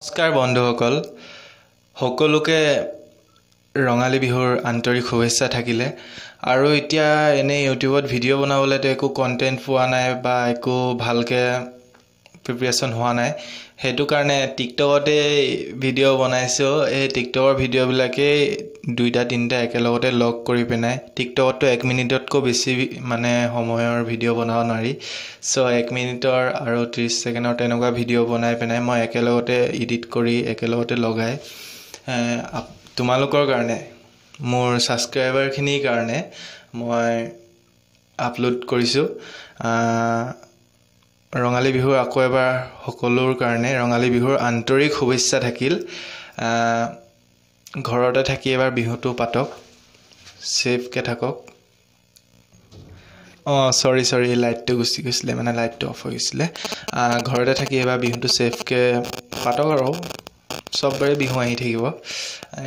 নমস্কাৰ বন্ধুসকল, সকলোকে ৰঙালী বিহুৰ আন্তৰিক শুভেচ্ছা থাকিলে। আৰু এতিয়া এনে ইউটিউবত ভিডিঅ' বনাবলৈ তো একো কন্টেন্ট পোৱা নাই বা একো ভালকে প্ৰিপাৰেচন হোৱা নাই। হেতু কাৰণে টিকটকতে ভিডিঅ' বনাইছো। এই টিকটকৰ ভিডিঅ'বিলাকে দুইটা তিনিটা একেলগতে লগ কৰি পেনাই টিকটকতো 1 মিনিটতকৈ বেছি মানে সময়ৰ ভিডিঅ' বনাব নোৱাৰি। সো 1 মিনিটৰ আৰু 30 ছেকেণ্ডৰ তেনেকুৱা ভিডিঅ' বনাই পেনাই মই একেলগতে এডিট কৰি একেলগতে লগাই তোমালোকৰ কাৰণে মোৰ সাবস্ক্ৰাইবাৰখিনিৰ কাৰণে মই আপলোড কৰিছো। ৰঙালী বিহুৰ আকৌ এবাৰ সকলোৰ কাৰণে ৰঙালী বিহুৰ আন্তৰিক শুভেচ্ছা থাকিল। ঘৰতে থাকি এবাৰ বিহুটো পাতক, সেফকে থাকক। সৰি লাইটটো গুচি গৈছিলে, মানে লাইটটো অফ হৈ গৈছিলে। ঘৰতে থাকি এবাৰ বিহুটো সেফকে পাতক আৰু সববাৰে বিহু আহি থাকিব,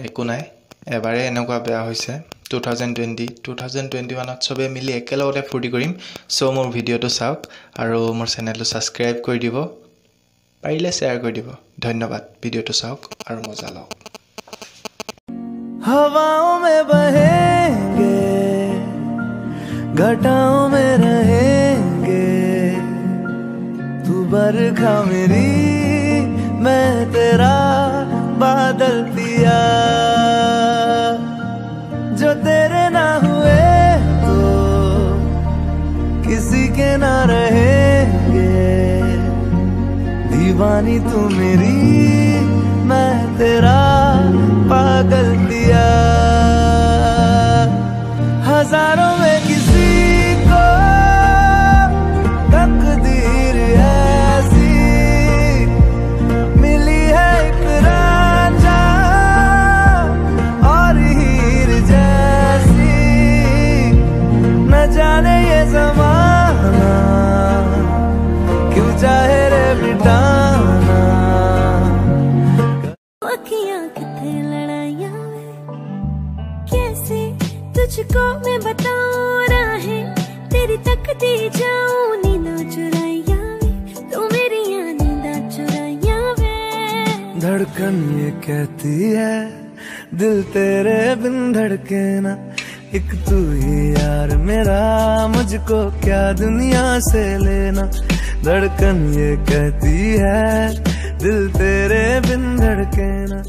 একো নাই। এবাৰে এনেকুৱা বেয়া হৈছে 2021ত সবে মিলি একেলগতে ফূৰ্তি কৰিম। সো মোৰ ভিডিঅ'টো চাওক আৰু মোৰ চেনেলটো সাবস্ক্ৰাইব কৰি দিব, পাৰিলে শ্বেয়াৰ কৰি দিব। ধন্যবাদ। ভিডিঅ'টো চাওক আৰু মজা লওক। हवाओं में बहेंगे, घटाओं में रहेंगे, तू बरखा मेरी मैं तेरा बादल पिया। जो तेरे ना हुए तो किसी के ना रहेंगे, दीवानी तू मेरी मैं तेरा पागल पिया। हजारों में किसी को तकदीर ऐसी मिली है, एक रांझा और हीर जैसी। न जाने ये ज़माना क्यों चाहे रे मिटाना। तुझको मैं बताऊं राहें तेरी तकती जाऊं, नींदा चुराया वे तू मेरी नींदा चुराया वे। धड़कन ये कहती है दिल तेरे बिन धड़के ना, एक तू ही यार मेरा, मुझको क्या दुनिया से लेना। धड़कन ये कहती है दिल तेरे बिन धड़के ना।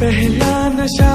पहला नशा